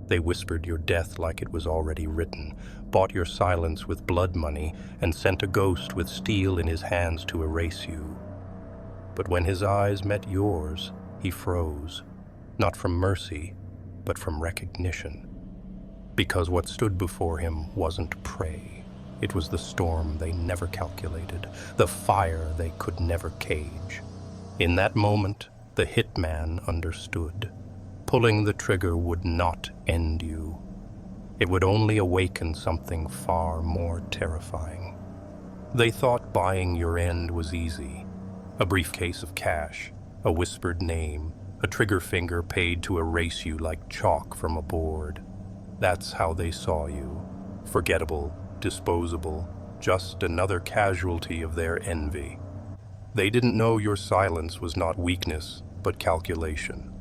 They whispered your death like it was already written, bought your silence with blood money, and sent a ghost with steel in his hands to erase you. But when his eyes met yours, he froze, not from mercy, but from recognition. Because what stood before him wasn't prey. It was the storm they never calculated, the fire they could never cage. In that moment, the hitman understood. Pulling the trigger would not end you. It would only awaken something far more terrifying. They thought buying your end was easy. A briefcase of cash, a whispered name, a trigger finger paid to erase you like chalk from a board. That's how they saw you. Forgettable, disposable, just another casualty of their envy. They didn't know your silence was not weakness, but calculation.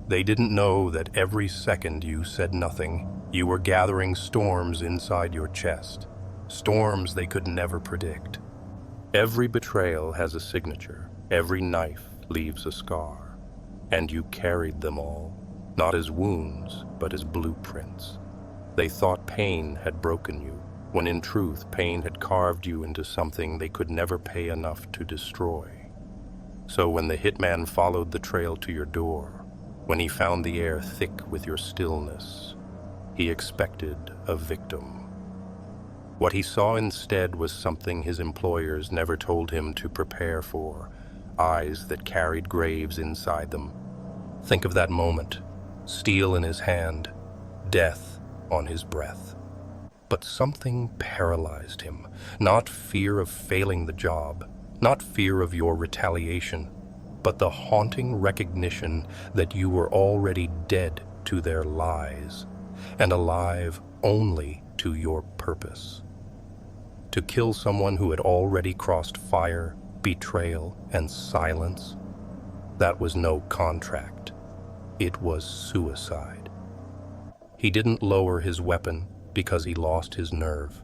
They didn't know that every second you said nothing, you were gathering storms inside your chest, storms they could never predict. Every betrayal has a signature, every knife leaves a scar, and you carried them all, not as wounds, but as blueprints. They thought pain had broken you, when in truth pain had carved you into something they could never pay enough to destroy. So when the hitman followed the trail to your door, when he found the air thick with your stillness, he expected a victim. What he saw instead was something his employers never told him to prepare for, eyes that carried graves inside them. Think of that moment, steel in his hand, death on his breath. But something paralyzed him, not fear of failing the job, not fear of your retaliation, but the haunting recognition that you were already dead to their lies, and alive only to your purpose. To kill someone who had already crossed fire, betrayal, and silence, that was no contract. It was suicide. He didn't lower his weapon because he lost his nerve.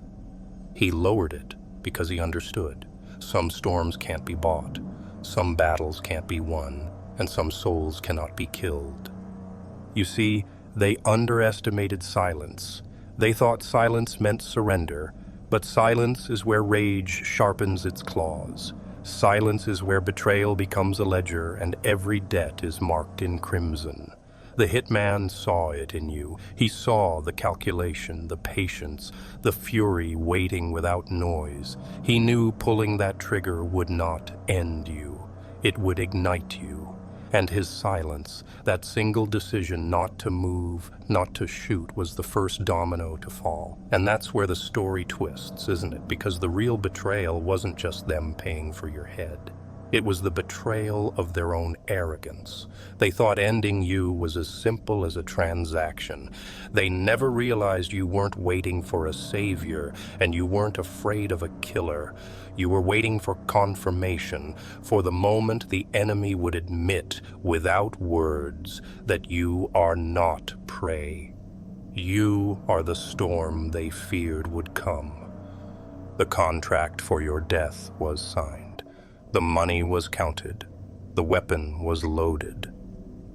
He lowered it because he understood. Some storms can't be bought. Some battles can't be won, and some souls cannot be killed. You see, they underestimated silence. They thought silence meant surrender, but silence is where rage sharpens its claws. Silence is where betrayal becomes a ledger and every debt is marked in crimson. The hitman saw it in you. He saw the calculation, the patience, the fury waiting without noise. He knew pulling that trigger would not end you. It would ignite you. And his silence, that single decision not to move, not to shoot, was the first domino to fall. And that's where the story twists, isn't it? Because the real betrayal wasn't just them paying for your head. It was the betrayal of their own arrogance. They thought ending you was as simple as a transaction. They never realized you weren't waiting for a savior, and you weren't afraid of a killer. You were waiting for confirmation, for the moment the enemy would admit, without words, that you are not prey. You are the storm they feared would come. The contract for your death was signed. The money was counted, the weapon was loaded,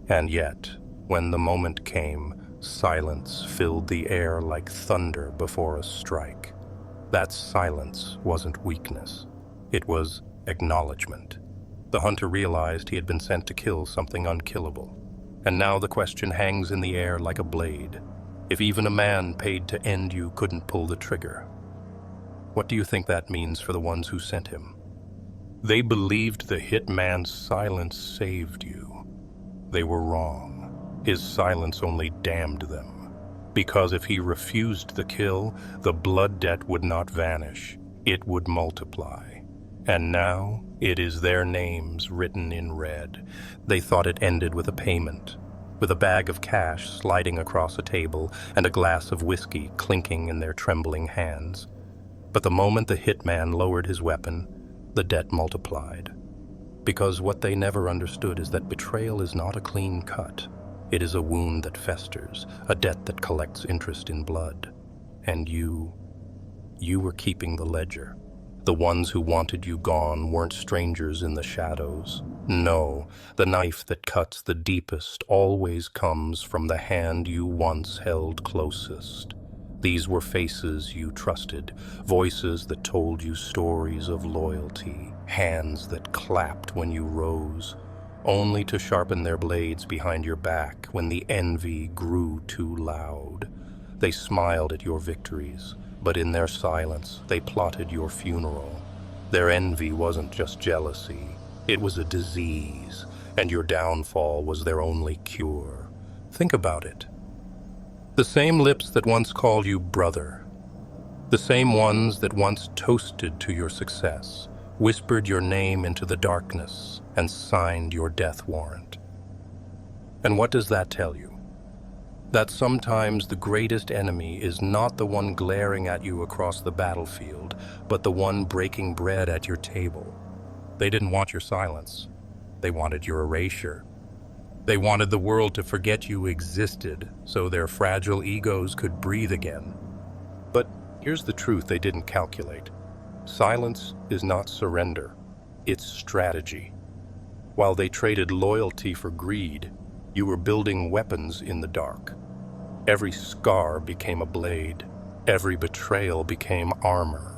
and yet, when the moment came, silence filled the air like thunder before a strike. That silence wasn't weakness, it was acknowledgement. The hunter realized he had been sent to kill something unkillable, and now the question hangs in the air like a blade. If even a man paid to end you couldn't pull the trigger, what do you think that means for the ones who sent him? They believed the hitman's silence saved you. They were wrong. His silence only damned them. Because if he refused the kill, the blood debt would not vanish. It would multiply. And now it is their names written in red. They thought it ended with a payment, with a bag of cash sliding across a table and a glass of whiskey clinking in their trembling hands. But the moment the hitman lowered his weapon, the debt multiplied. Because what they never understood is that betrayal is not a clean cut. It is a wound that festers, a debt that collects interest in blood. And you were keeping the ledger. The ones who wanted you gone weren't strangers in the shadows. No, the knife that cuts the deepest always comes from the hand you once held closest. These were faces you trusted, voices that told you stories of loyalty, hands that clapped when you rose, only to sharpen their blades behind your back when the envy grew too loud. They smiled at your victories, but in their silence they plotted your funeral. Their envy wasn't just jealousy, it was a disease, and your downfall was their only cure. Think about it. The same lips that once called you brother, the same ones that once toasted to your success, whispered your name into the darkness and signed your death warrant. And what does that tell you? That sometimes the greatest enemy is not the one glaring at you across the battlefield, but the one breaking bread at your table. They didn't want your silence. They wanted your erasure. They wanted the world to forget you existed so their fragile egos could breathe again. But here's the truth they didn't calculate. Silence is not surrender. It's strategy. While they traded loyalty for greed, you were building weapons in the dark. Every scar became a blade. Every betrayal became armor.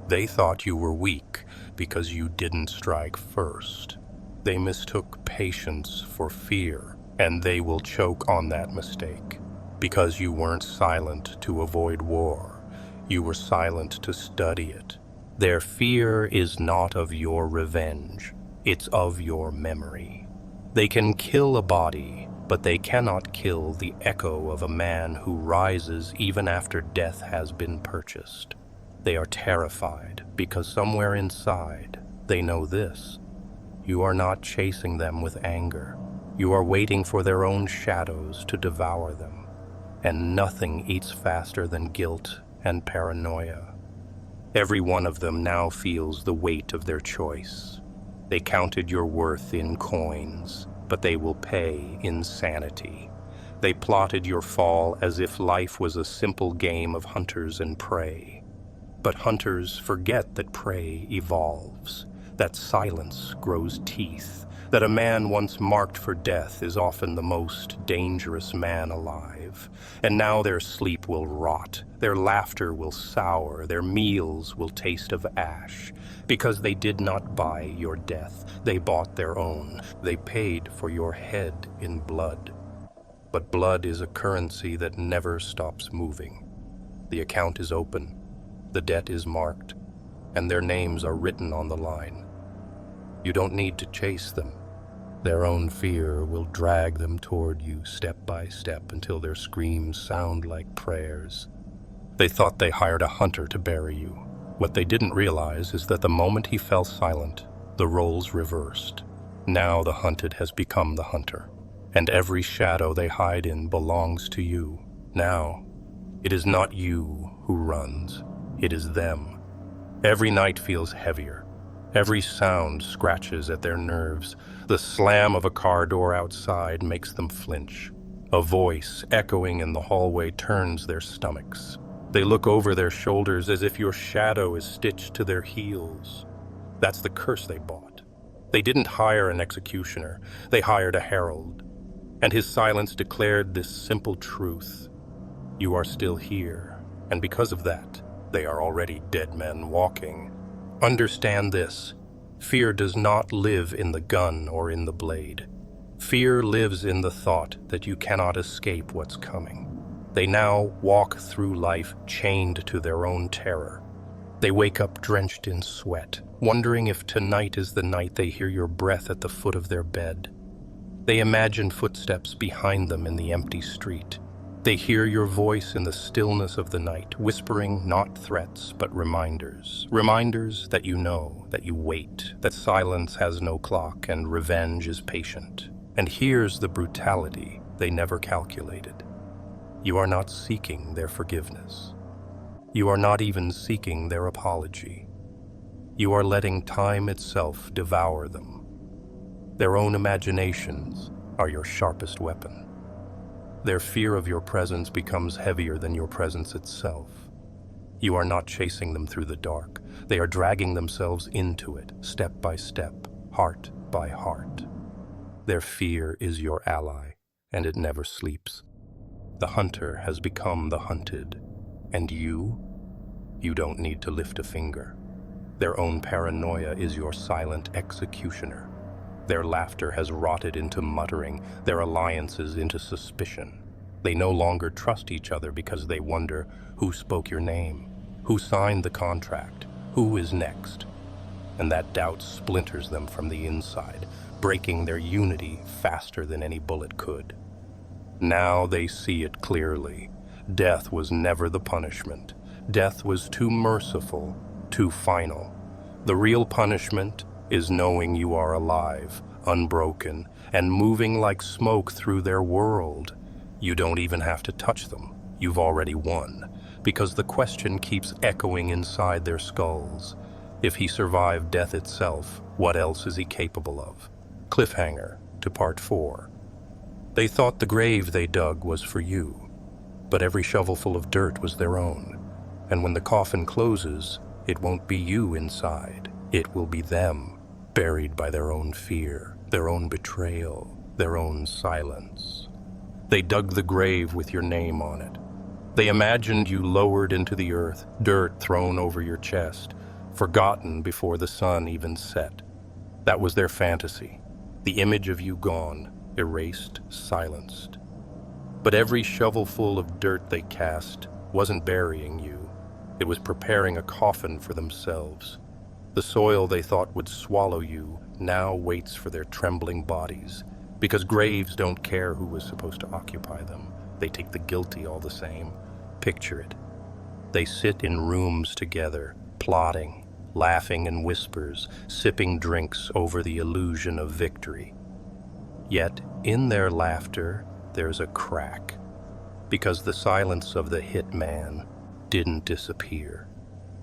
They thought you were weak because you didn't strike first. They mistook patience for fear, and they will choke on that mistake. Because you weren't silent to avoid war, you were silent to study it. Their fear is not of your revenge, it's of your memory. They can kill a body, but they cannot kill the echo of a man who rises even after death has been purchased. They are terrified because somewhere inside they know this. You are not chasing them with anger. You are waiting for their own shadows to devour them. And nothing eats faster than guilt and paranoia. Every one of them now feels the weight of their choice. They counted your worth in coins, but they will pay in sanity. They plotted your fall as if life was a simple game of hunters and prey. But hunters forget that prey evolves, that silence grows teeth, that a man once marked for death is often the most dangerous man alive. And now their sleep will rot, their laughter will sour, their meals will taste of ash. Because they did not buy your death, they bought their own. They paid for your head in blood. But blood is a currency that never stops moving. The account is open, the debt is marked, and their names are written on the line. You don't need to chase them. Their own fear will drag them toward you step by step until their screams sound like prayers. They thought they hired a hunter to bury you. What they didn't realize is that the moment he fell silent, the roles reversed. Now the hunted has become the hunter, and every shadow they hide in belongs to you. Now, it is not you who runs, it is them. Every night feels heavier. Every sound scratches at their nerves. The slam of a car door outside makes them flinch. A voice echoing in the hallway turns their stomachs. They look over their shoulders as if your shadow is stitched to their heels. That's the curse they bought. They didn't hire an executioner. They hired a herald. And his silence declared this simple truth. You are still here, and because of that, they are already dead men walking. Understand this. Fear does not live in the gun or in the blade. Fear lives in the thought that you cannot escape what's coming. They now walk through life chained to their own terror. They wake up drenched in sweat, wondering if tonight is the night they hear your breath at the foot of their bed. They imagine footsteps behind them in the empty street. They hear your voice in the stillness of the night, whispering not threats, but reminders. Reminders that you know, that you wait, that silence has no clock and revenge is patient. And here's the brutality they never calculated. You are not seeking their forgiveness. You are not even seeking their apology. You are letting time itself devour them. Their own imaginations are your sharpest weapon. Their fear of your presence becomes heavier than your presence itself. You are not chasing them through the dark. They are dragging themselves into it, step by step, heart by heart. Their fear is your ally, and it never sleeps. The hunter has become the hunted, and you don't need to lift a finger. Their own paranoia is your silent executioner. Their laughter has rotted into muttering, their alliances into suspicion. They no longer trust each other because they wonder who spoke your name, who signed the contract, who is next. And that doubt splinters them from the inside, breaking their unity faster than any bullet could. Now they see it clearly. Death was never the punishment. Death was too merciful, too final. The real punishment is knowing you are alive, unbroken, and moving like smoke through their world. You don't even have to touch them. You've already won, because the question keeps echoing inside their skulls. If he survived death itself, what else is he capable of? Cliffhanger to part 4. They thought the grave they dug was for you, but every shovelful of dirt was their own. And when the coffin closes, it won't be you inside. It will be them, buried by their own fear, their own betrayal, their own silence. They dug the grave with your name on it. They imagined you lowered into the earth, dirt thrown over your chest, forgotten before the sun even set. That was their fantasy, the image of you gone, erased, silenced. But every shovelful of dirt they cast wasn't burying you. It was preparing a coffin for themselves. The soil they thought would swallow you now waits for their trembling bodies, because graves don't care who was supposed to occupy them. They take the guilty all the same. Picture it. They sit in rooms together, plotting, laughing in whispers, sipping drinks over the illusion of victory. Yet, in their laughter, there's a crack, because the silence of the hitman didn't disappear.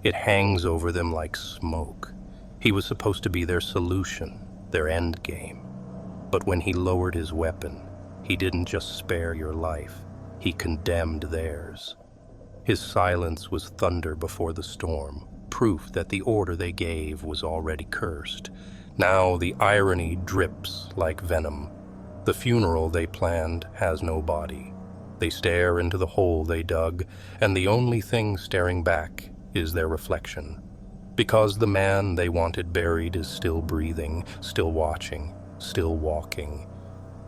It hangs over them like smoke. He was supposed to be their solution, their end game. But when he lowered his weapon, he didn't just spare your life, he condemned theirs. His silence was thunder before the storm, proof that the order they gave was already cursed. Now the irony drips like venom. The funeral they planned has no body. They stare into the hole they dug, and the only thing staring back is their reflection. Because the man they wanted buried is still breathing, still watching, still walking.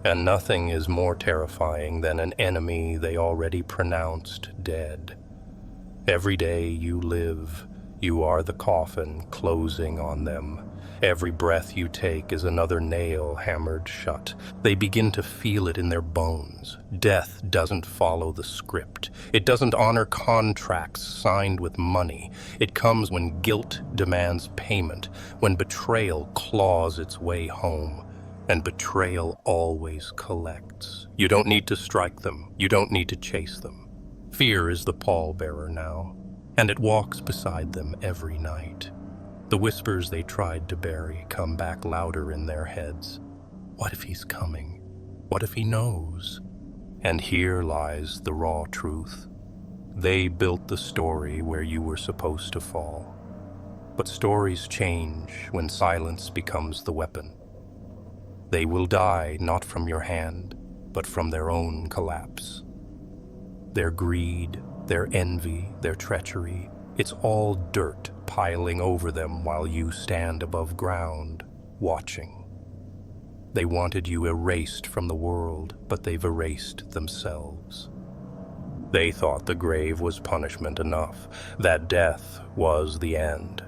And nothing is more terrifying than an enemy they already pronounced dead. Every day you live, you are the coffin closing on them. Every breath you take is another nail hammered shut. They begin to feel it in their bones. Death doesn't follow the script. It doesn't honor contracts signed with money. It comes when guilt demands payment, when betrayal claws its way home. And betrayal always collects. You don't need to strike them. You don't need to chase them. Fear is the pallbearer now, and it walks beside them every night. The whispers they tried to bury come back louder in their heads. What if he's coming? What if he knows? And here lies the raw truth. They built the story where you were supposed to fall. But stories change when silence becomes the weapon. They will die not from your hand, but from their own collapse. Their greed, their envy, their treachery, it's all dirt piling over them while you stand above ground, watching. They wanted you erased from the world, but they've erased themselves. They thought the grave was punishment enough, that death was the end.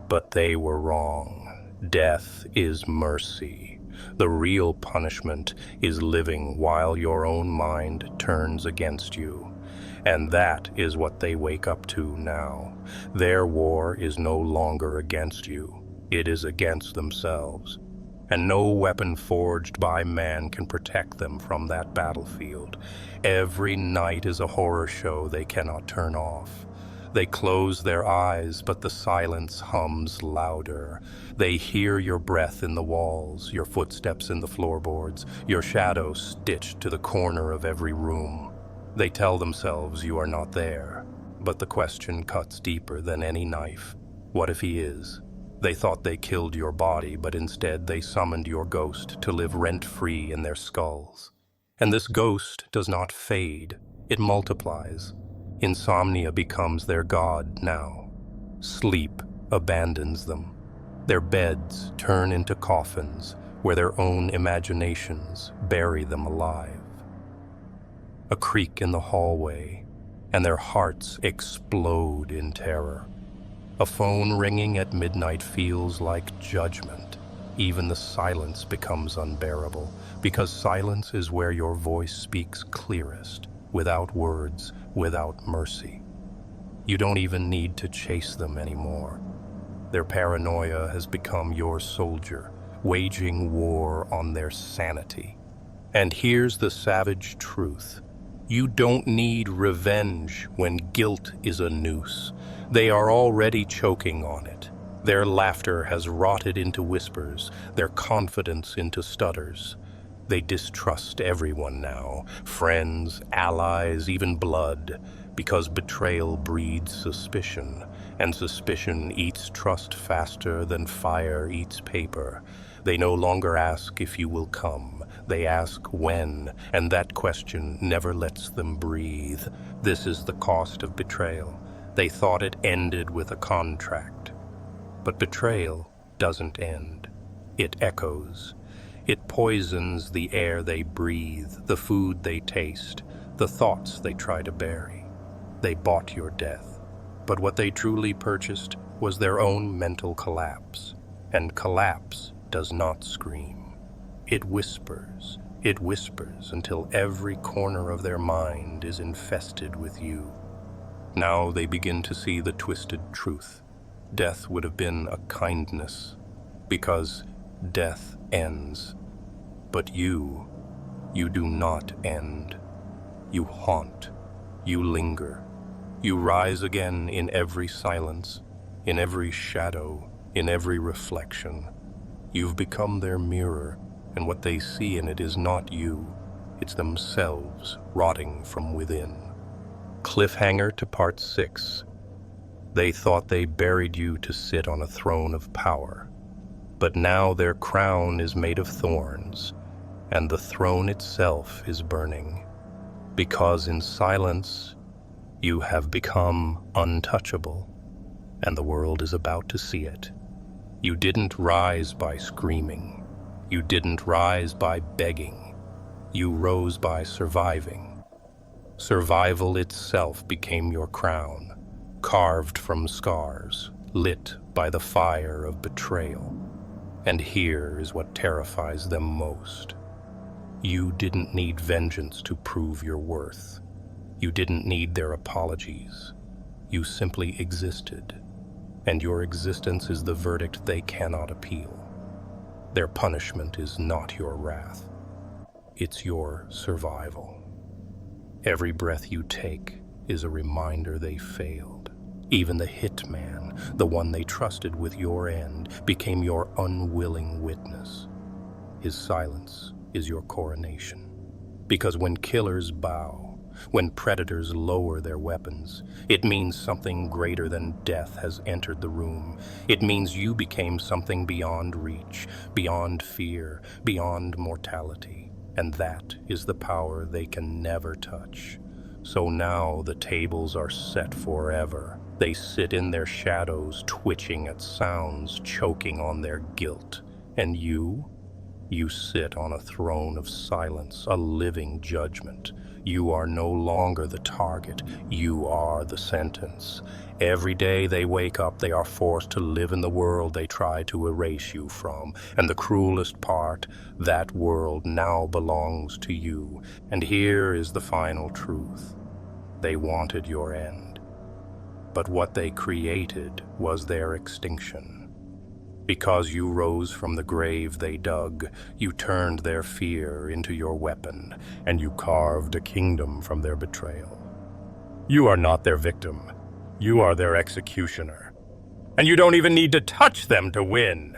But they were wrong. Death is mercy. The real punishment is living while your own mind turns against you. And that is what they wake up to now. Their war is no longer against you. It is against themselves. And no weapon forged by man can protect them from that battlefield. Every night is a horror show they cannot turn off. They close their eyes, but the silence hums louder. They hear your breath in the walls, your footsteps in the floorboards, your shadow stitched to the corner of every room. They tell themselves you are not there, but the question cuts deeper than any knife. What if he is? They thought they killed your body, but instead they summoned your ghost to live rent-free in their skulls. And this ghost does not fade, it multiplies. Insomnia becomes their god now. Sleep abandons them. Their beds turn into coffins where their own imaginations bury them alive. A creak in the hallway, and their hearts explode in terror. A phone ringing at midnight feels like judgment. Even the silence becomes unbearable, because silence is where your voice speaks clearest, without words, without mercy. You don't even need to chase them anymore. Their paranoia has become your soldier, waging war on their sanity. And here's the savage truth. You don't need revenge when guilt is a noose. They are already choking on it. Their laughter has rotted into whispers, their confidence into stutters. They distrust everyone now, friends, allies, even blood, because betrayal breeds suspicion, and suspicion eats trust faster than fire eats paper. They no longer ask if you will come. They ask when, and that question never lets them breathe. This is the cost of betrayal. They thought it ended with a contract. But betrayal doesn't end. It echoes. It poisons the air they breathe, the food they taste, the thoughts they try to bury. They bought your death. But what they truly purchased was their own mental collapse. And collapse does not scream. It whispers until every corner of their mind is infested with you. Now they begin to see the twisted truth. Death would have been a kindness, because death ends. But you do not end. You haunt, you linger. You rise again in every silence, in every shadow, in every reflection. You've become their mirror, and what they see in it is not you, it's themselves rotting from within. Cliffhanger to part 6. They thought they buried you to sit on a throne of power, but now their crown is made of thorns, and the throne itself is burning, because in silence you have become untouchable, and the world is about to see it. You didn't rise by screaming. You didn't rise by begging. You rose by surviving. Survival itself became your crown, carved from scars, lit by the fire of betrayal. And here is what terrifies them most. You didn't need vengeance to prove your worth. You didn't need their apologies. You simply existed, and your existence is the verdict they cannot appeal. Their punishment is not your wrath. It's your survival. Every breath you take is a reminder they failed. Even the hitman, the one they trusted with your end, became your unwilling witness. His silence is your coronation. Because when killers bow, when predators lower their weapons, it means something greater than death has entered the room. It means you became something beyond reach, beyond fear, beyond mortality. And that is the power they can never touch. So now the tables are set forever. They sit in their shadows, twitching at sounds, choking on their guilt. And you sit on a throne of silence, a living judgment. You are no longer the target, you are the sentence. Every day they wake up, they are forced to live in the world they try to erase you from. And the cruelest part, that world now belongs to you. And here is the final truth. They wanted your end. But what they created was their extinction. Because you rose from the grave they dug, you turned their fear into your weapon, and you carved a kingdom from their betrayal. You are not their victim. You are their executioner. And you don't even need to touch them to win.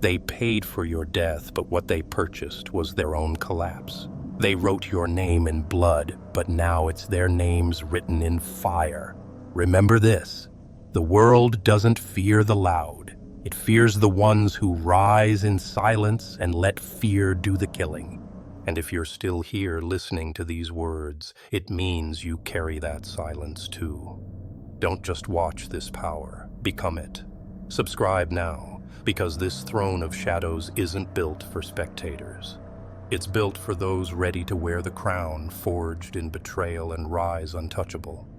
They paid for your death, but what they purchased was their own collapse. They wrote your name in blood, but now it's their names written in fire. Remember this: the world doesn't fear the loud. It fears the ones who rise in silence and let fear do the killing. And if you're still here listening to these words, it means you carry that silence too. Don't just watch this power, become it. Subscribe now, because this throne of shadows isn't built for spectators. It's built for those ready to wear the crown forged in betrayal and rise untouchable.